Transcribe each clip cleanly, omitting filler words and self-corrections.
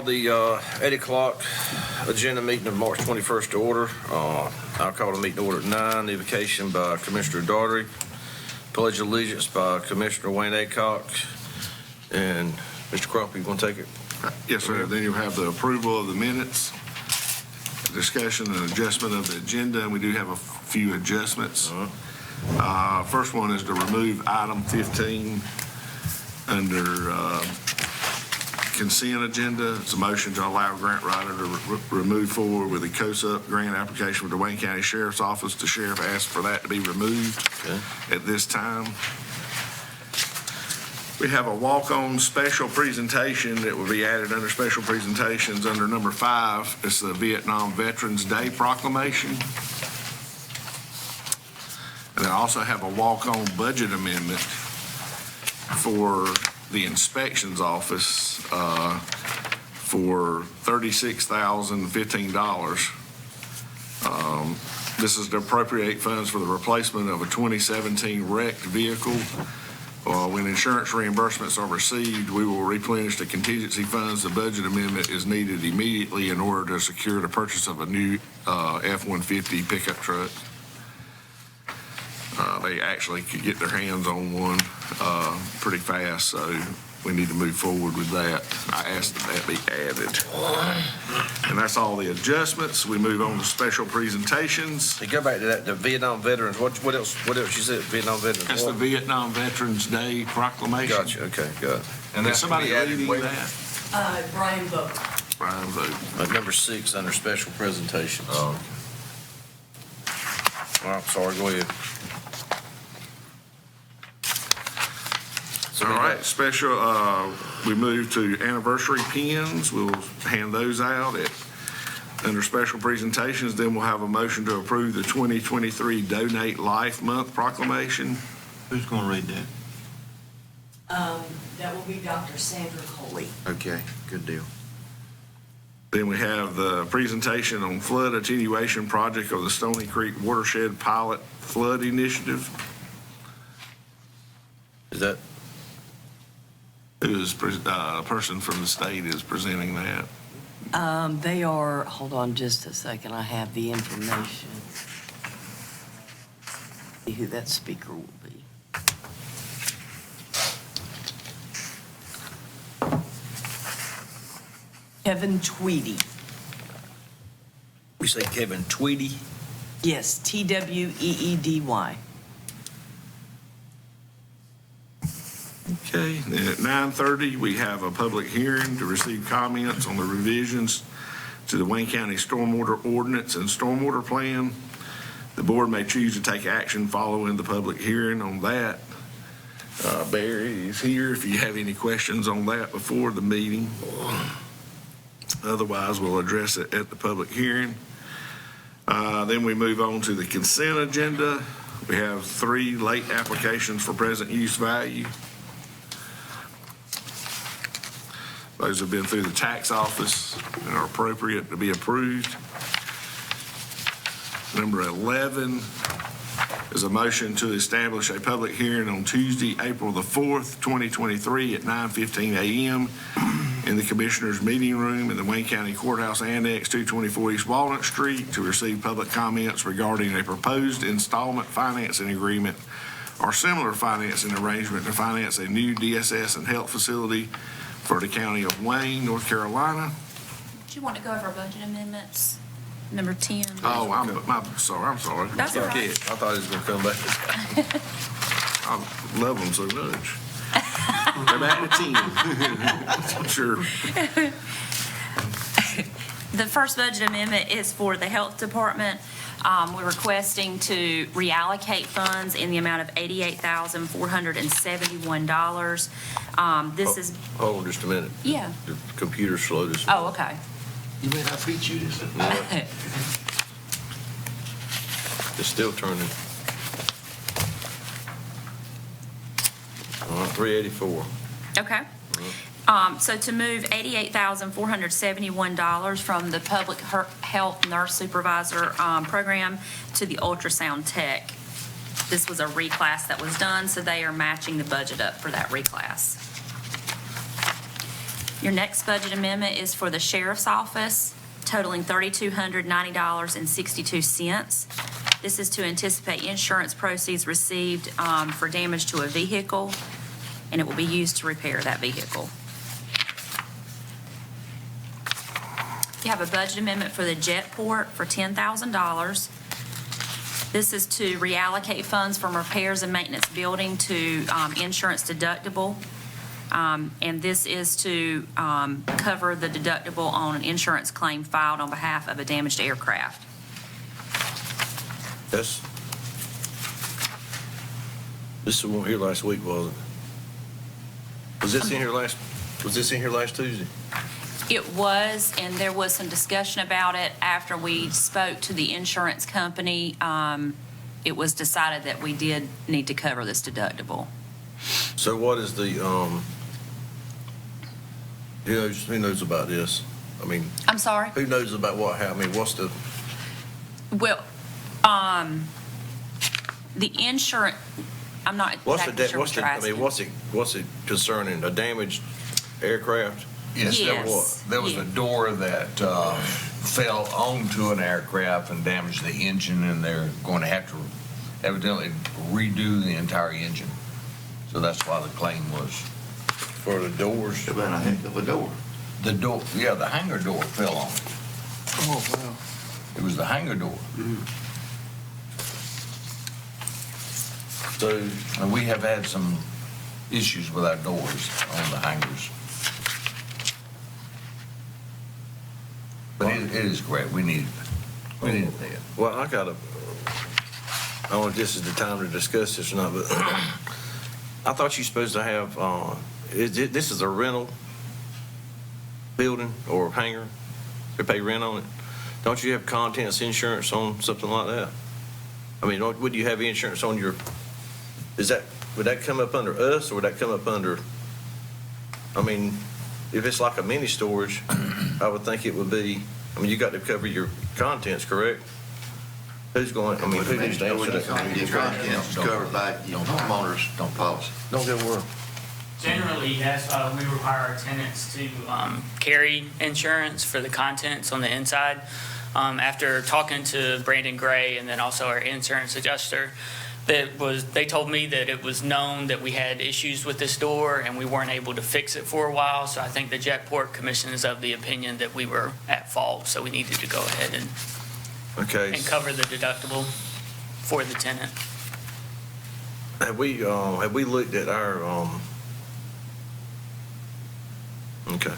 call the 8 o'clock agenda meeting of March 21st to order. I'll call the meeting to order at 9. The invocation by Commissioner Daugherty. Pledge of allegiance by Commissioner Wayne Aycock. And Mr. Crawford, you want to take it? Yes, sir. Then you'll have the approval of the minutes, discussion and adjustment of the agenda, and we do have a few adjustments. First one is to remove item 15 under consent agenda. It's a motion to allow grant writer to remove forward with the COSUP grant application with the Wayne County Sheriff's Office. The sheriff asked for that to be removed at this time. We have a walk-on special presentation that will be added under special presentations under number 5. It's the Vietnam Veterans Day proclamation. And I also have a walk-on budget amendment for the inspections office for $36,015. This is to appropriate funds for the replacement of a 2017 wrecked vehicle. When insurance reimbursements are received, we will replenish the contingency funds. The budget amendment is needed immediately in order to secure the purchase of a new F-150 pickup truck. They actually could get their hands on one pretty fast, so we need to move forward with that. I asked that that be added. And that's all the adjustments. We move on to special presentations. Hey, go back to that, the Vietnam veterans. What else you said, Vietnam veterans? That's the Vietnam Veterans Day proclamation. Gotcha, okay, good. And that's somebody reading that? Brian Vogt. Brian Vogt. Number 6 under special presentations. All right, sorry, go ahead. All right, special, we move to anniversary pins. We'll hand those out under special presentations. Then we'll have a motion to approve the 2023 Donate Life Month proclamation. Who's going to read that? That will be Dr. Sandra Coley. Okay, good deal. Then we have the presentation on flood attenuation project of the Stony Creek Watershed Pilot Flood Initiative. Is that? Who is a person from the state is presenting that? They are, hold on just a second, I have the information. See who that speaker will be. Kevin Tweedy. We say Kevin Tweedy? Yes, Tweedy. Okay, then at 9:30, we have a public hearing to receive comments on the revisions to the Wayne County Stormwater Ordinance and Stormwater Plan. The board may choose to take action following the public hearing on that. Barry is here if you have any questions on that before the meeting. Otherwise, we'll address it at the public hearing. Then we move on to the consent agenda. We have 3 late applications for present use value. Those have been through the tax office and are appropriate to be approved. Number 11 is a motion to establish a public hearing on Tuesday, April the 4th, 2023 at 9:15 a.m. in the Commissioners' Meeting Room in the Wayne County Courthouse Annex, 224 East Walnut Street, to receive public comments regarding a proposed installment financing agreement or similar financing arrangement to finance a new DSS and health facility for the County of Wayne, North Carolina. Do you want to go over budget amendments? Number 10. Oh, I'm sorry. That's all right. I thought he was going to come back. I love them so much. They're back to 10. Sure. The first budget amendment is for the health department. We're requesting to reallocate funds in the amount of $88,471. This is, Hold on just a minute. yeah. The computer's slow this. Oh, okay. You made I beat you this. It's still turning. All right, 384. Okay. So to move $88,471 from the public health nurse supervisor program to the ultrasound tech. This was a reclass that was done, so they are matching the budget up for that reclass. Your next budget amendment is for the sheriff's office, totaling $3,290.62. This is to anticipate insurance proceeds received for damage to a vehicle, and it will be used to repair that vehicle. You have a budget amendment for the Jetport for $10,000. This is to reallocate funds from repairs and maintenance building to insurance deductible. And this is to cover the deductible on an insurance claim filed on behalf of a damaged aircraft. This one here last week, wasn't it? Was this in here last Tuesday? It was, and there was some discussion about it after we spoke to the insurance company. It was decided that we did need to cover this deductible. So what is the, who knows about this? I mean, I'm sorry? who knows about what happened? I mean, what's the, Well, the insurance, I'm not exactly sure what you're asking. what's it concerning? A damaged aircraft? Yes, Yes. there was a door that fell onto an aircraft and damaged the engine, and they're going to have to evidently redo the entire engine. So that's why the claim was For the doors? About a heck of a door. the door. Yeah, the hangar door fell on it. Oh, wow. It was the hangar door. So, And we have had some issues with our doors on the hangars. But it is great. We need it there. well, I don't know if this is the time to discuss this or not, but I thought you're supposed to have, this is a rental building or hangar? They pay rent on it? Don't you have contents insurance on something like that? I mean, would you have insurance on your, would that come up under us, or would that come up under, I mean, if it's like a mini storage, I would think it would be, I mean, you got to cover your contents, correct? Who's going, I mean, who needs to answer that? Your contents is covered by, homeowners don't policy. Don't get worried. Generally, yes, we require our tenants to carry insurance for the contents on the inside. After talking to Brandon Gray and then also our insurance adjuster, they told me that it was known that we had issues with this door and we weren't able to fix it for a while. So I think the Jetport Commission is of the opinion that we were at fault, so we needed to go ahead and cover the deductible for the tenant. Have we looked at our, okay,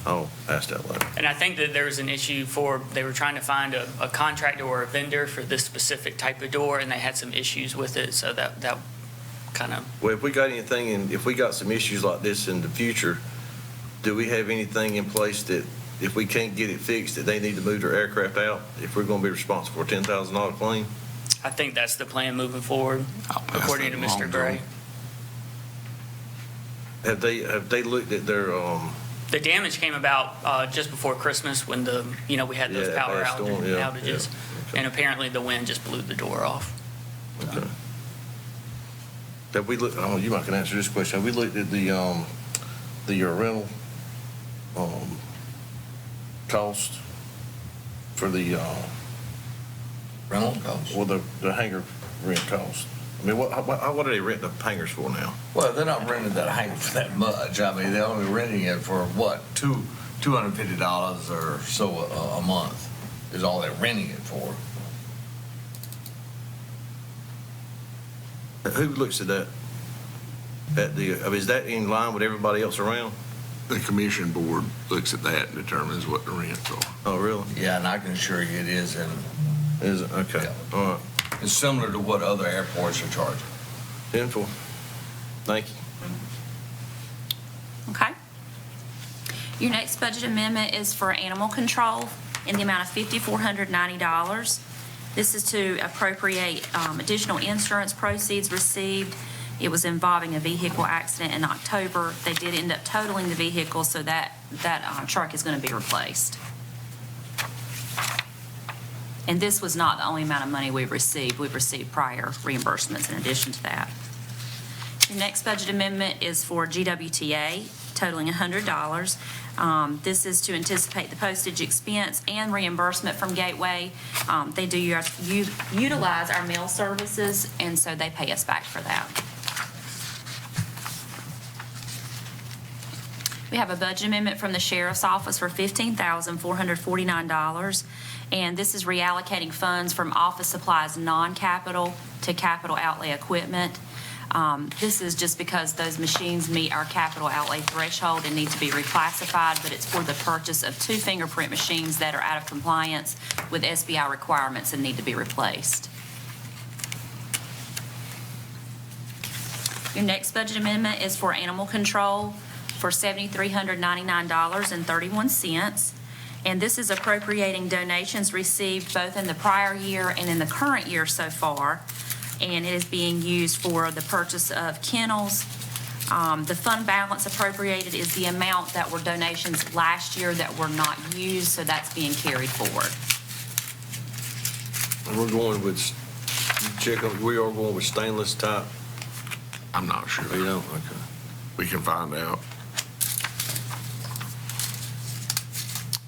I'll ask that later. And I think that there was an issue they were trying to find a contractor or a vendor for this specific type of door, and they had some issues with it, so that kind of. Well, if we got anything, and if we got some issues like this in the future, do we have anything in place that if we can't get it fixed, that they need to move their aircraft out, if we're going to be responsible for a $10,000 claim? I think that's the plan moving forward, according to Mr. Gray. Have they looked at their, The damage came about just before Christmas when we had those Yeah, power bad storm, yeah, outages. yeah, okay. And apparently the wind just blew the door off. okay. Have we looked, you might can answer this question, have we looked at the rental, cost for the, Rental costs. well, the hangar rent cost? I mean, what do they rent the hangars for now? Well, they're not renting that hangar for that much. I mean, they're only renting it for what, $250 or so a month is all they're renting it for. Who looks at that? I mean, is that in line with everybody else around? The commission board looks at that and determines what the rents are. Oh, really? Yeah, and I can assure you it is, and Is it? Okay, Yeah. all right. it's similar to what other airports are charging. 10-4. Thank you. Okay. Your next budget amendment is for animal control in the amount of $5,490. This is to appropriate additional insurance proceeds received. It was involving a vehicle accident in October. They did end up totaling the vehicle, so that truck is going to be replaced. And this was not the only amount of money we've received. We've received prior reimbursements in addition to that. Your next budget amendment is for GWTA, totaling $100. This is to anticipate the postage expense and reimbursement from Gateway. They do utilize our mail services, and so they pay us back for that. We have a budget amendment from the Sheriff's Office for $15,449, and this is reallocating funds from office supplies non-capital to capital outlay equipment. This is just because those machines meet our capital outlay threshold and need to be reclassified, but it's for the purchase of 2 fingerprint machines that are out of compliance with SBI requirements and need to be replaced. Your next budget amendment is for animal control for $7,399.31. And this is appropriating donations received both in the prior year and in the current year so far. And it is being used for the purchase of kennels. The fund balance appropriated is the amount that were donations last year that were not used, so that's being carried forward. And we're going with, we are going with stainless type, I'm not sure. you know, okay. We can find out.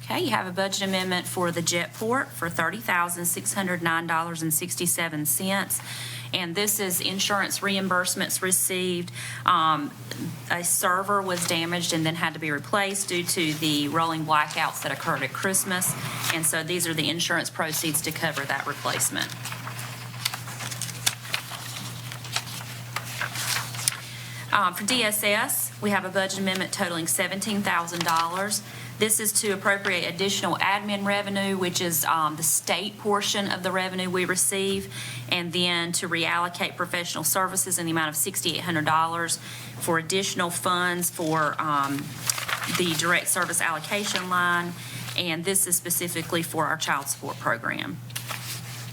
Okay, you have a budget amendment for the Jetport for $30,609.67. And this is insurance reimbursements received. A server was damaged and then had to be replaced due to the rolling blackouts that occurred at Christmas. And so these are the insurance proceeds to cover that replacement. For DSS, we have a budget amendment totaling $17,000. This is to appropriate additional admin revenue, which is the state portion of the revenue we receive, and then to reallocate professional services in the amount of $6,800 for additional funds for the direct service allocation line, and this is specifically for our child support program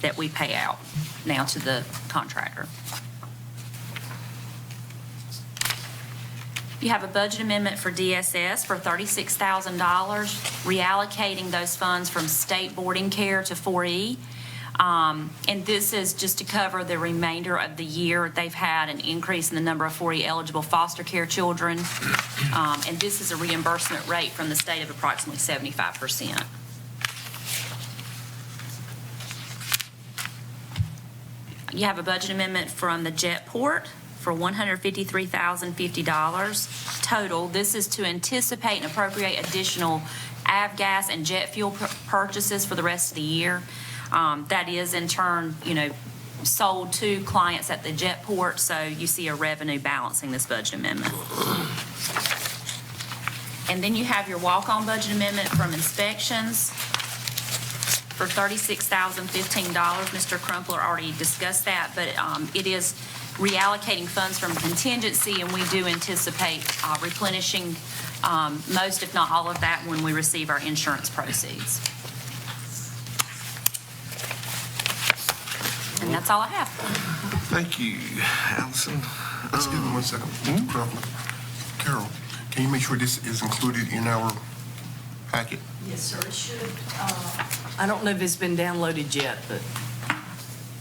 that we pay out now to the contractor. You have a budget amendment for DSS for $36,000, reallocating those funds from state boarding care to 4E. And this is just to cover the remainder of the year. They've had an increase in the number of 4E eligible foster care children. And this is a reimbursement rate from the state of approximately 75%. You have a budget amendment from the Jetport for $153,050 total. This is to anticipate and appropriate additional avgas and jet fuel purchases for the rest of the year. That is in turn, sold to clients at the Jetport, so you see a revenue balancing this budget amendment. And then you have your walk-on budget amendment from inspections for $36,015. Mr. Crumpler already discussed that, but it is reallocating funds from contingency, and we do anticipate replenishing most, if not all of that, when we receive our insurance proceeds. And that's all I have. Thank you, Allison. Excuse me 1 second, Mr. Crumpler. Carol, can you make sure this is included in our packet? Yes, sir, it should. I don't know if it's been downloaded yet, but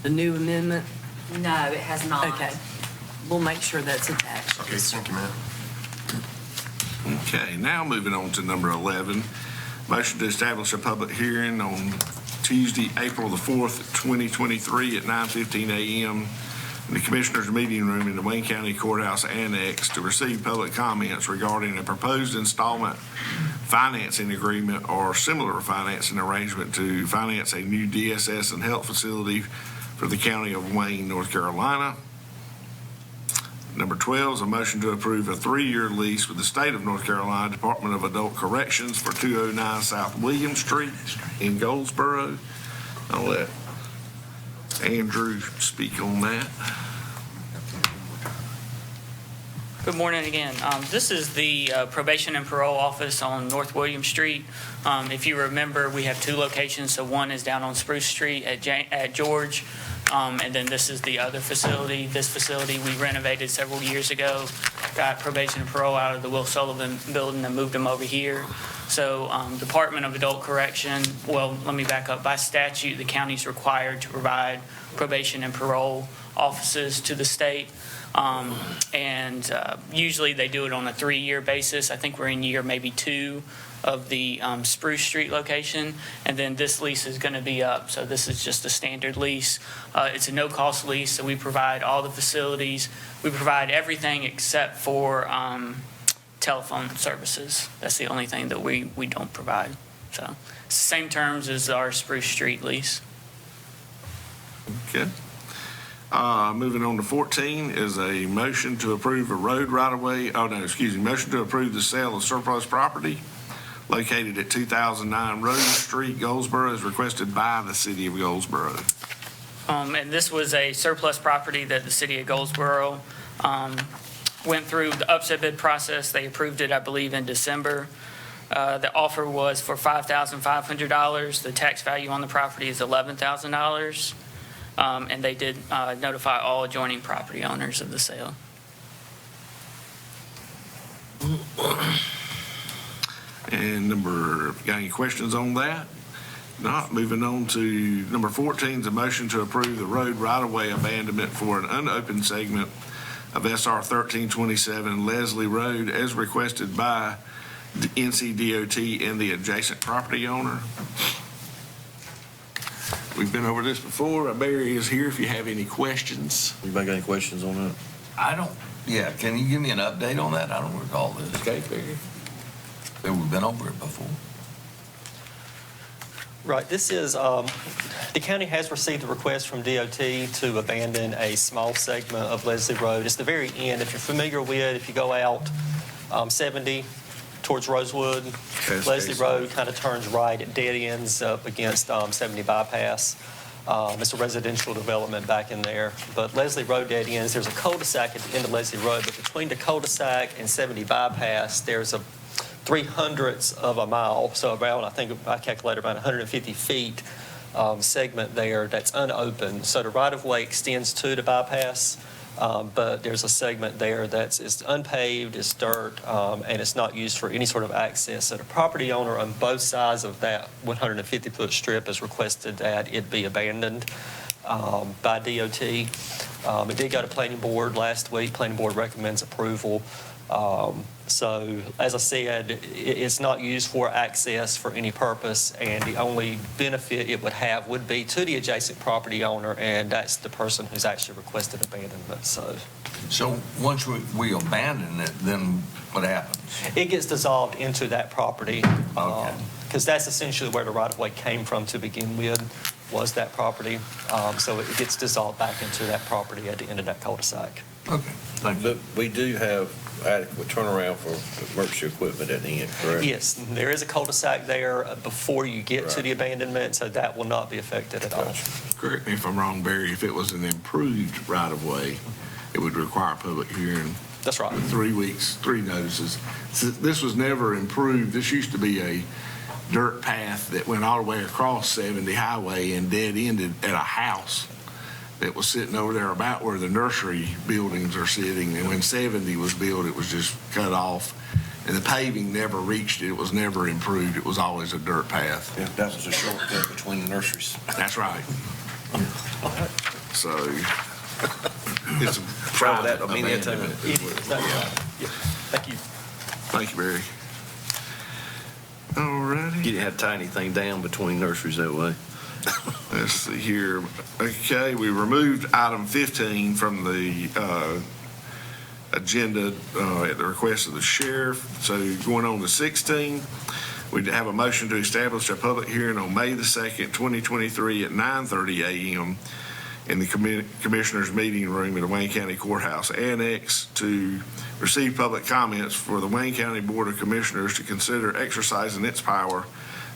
the new amendment? No, it has not. Okay. We'll make sure that's attached. Okay, thank you, ma'am. Okay, now moving on to number 11, motion to establish a public hearing on Tuesday, April the 4th, 2023 at 9:15 a.m. in the Commissioners' meeting room in the Wayne County Courthouse Annex to receive public comments regarding a proposed installment financing agreement or similar financing arrangement to finance a new DSS and health facility for the County of Wayne, North Carolina. Number 12 is a motion to approve a 3-year lease with the State of North Carolina Department of Adult Corrections for 209 South William Street in Goldsboro. I'll let Andrew speak on that. Good morning again. This is the Probation and Parole Office on North William Street. If you remember, we have 2 locations. So one is down on Spruce Street at George, and then this is the other facility. This facility we renovated several years ago, got probation and parole out of the Will Sullivan building and moved them over here. So Department of Adult Correction, well, let me back up. By statute, the county's required to provide probation and parole offices to the state. And usually they do it on a 3-year basis. I think we're in year maybe 2 of the Spruce Street location, and then this lease is going to be up. So this is just a standard lease. It's a no-cost lease, so we provide all the facilities. We provide everything except for telephone services. That's the only thing that we don't provide. So it's the same terms as our Spruce Street lease. Okay. Moving on to 14 is a motion to approve a road right-of-way, motion to approve the sale of surplus property located at 2009 Rose Street, Goldsboro, as requested by the city of Goldsboro. And this was a surplus property that the city of Goldsboro went through the upset bid process. They approved it, I believe, in December. The offer was for $5,500. The tax value on the property is $11,000. And they did notify all adjoining property owners of the sale. And got any questions on that? Not, moving on to number 14 is a motion to approve the road right-of-way abandonment for an unopened segment of SR 1327 Leslie Road as requested by the NCDOT and the adjacent property owner. We've been over this before. Barry is here if you have any questions. Anybody got any questions on that? Can you give me an update on that? I don't recall this. Okay, Barry. We've been over it before. Right, this is, the county has received a request from DOT to abandon a small segment of Leslie Road. It's the very end. If you're familiar with, if you go out 70 towards Rosewood, Leslie Road kind of turns right. It dead ends up against 70 bypass. It's a residential development back in there. But Leslie Road dead ends. There's a cul-de-sac at the end of Leslie Road, but between the cul-de-sac and 70 bypass, there's a 0.03 of a mile, so around, I think I calculated around 150 feet segment there that's unopened. So the right-of-way extends to the bypass, but there's a segment there it's unpaved, it's dirt, and it's not used for any sort of access. So the property owner on both sides of that 150-foot strip has requested that it be abandoned by DOT. It did go to Planning Board last week. Planning Board recommends approval. So, as I said, it's not used for access for any purpose, and the only benefit it would have would be to the adjacent property owner, and that's the person who's actually requested abandonment. So once we abandon it, then what happens? It gets dissolved into that property, Okay. because that's essentially where the right-of-way came from to begin with, was that property. So it gets dissolved back into that property at the end of that cul-de-sac. Okay, thank you. But we do have adequate turnaround for emergency equipment at the end, correct? Yes, there is a cul-de-sac there before you get to the abandonment, so that will not be affected at all. Gotcha. Correct me if I'm wrong, Barry, if it was an improved right-of-way, it would require a public hearing. That's right. 3 weeks, 3 notices. This was never improved. This used to be a dirt path that went all the way across 70 Highway and dead ended at a house that was sitting over there about where the nursery buildings are sitting. And when 70 was built, it was just cut off. And the paving never reached it. It was never improved. It was always a dirt path. Yeah, that was a shortcut between the nurseries. That's right. So it's a Travel that private many a time. abandonment. It is, that's right. Yeah. Thank you. Thank you, Barry. All righty. You didn't have a tiny thing down between nurseries that way. Let's see here. Okay, we removed item 15 from the agenda at the request of the sheriff. So going on to 16, we have a motion to establish a public hearing on May the 2nd, 2023 at 9:30 a.m. in the Commissioners' Meeting Room at the Wayne County Courthouse Annex to receive public comments for the Wayne County Board of Commissioners to consider exercising its power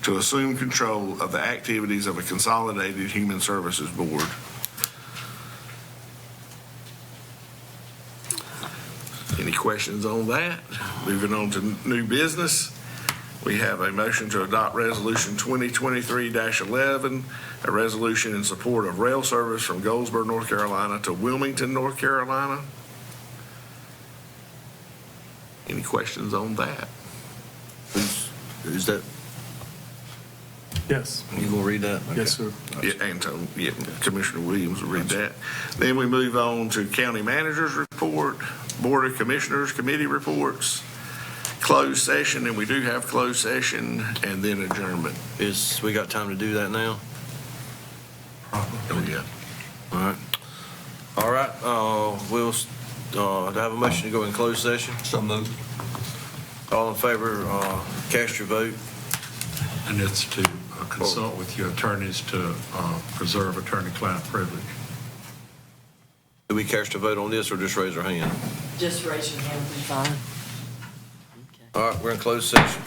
to assume control of the activities of a consolidated human services board. Any questions on that? Moving on to new business. We have a motion to adopt Resolution 2023-11, a resolution in support of rail service from Goldsboro, North Carolina to Wilmington, North Carolina. Any questions on that? Who's that? Yes. You gonna read that? Okay. Yes, sir. Yeah, Anton, yeah, Commissioner Williams will read that. Then we move on to county manager's report, board of commissioners committee reports, closed session, and we do have closed session, and then adjournment. We got time to do that now? Oh, yeah. All right, we'll, do I have a motion to go in closed session? So moved. All in favor, cast your vote. And it's to consult with your attorneys to preserve attorney-client privilege. Do we cast a vote on this or just raise our hand? Just raise your hand, be fine. All right, we're in closed session.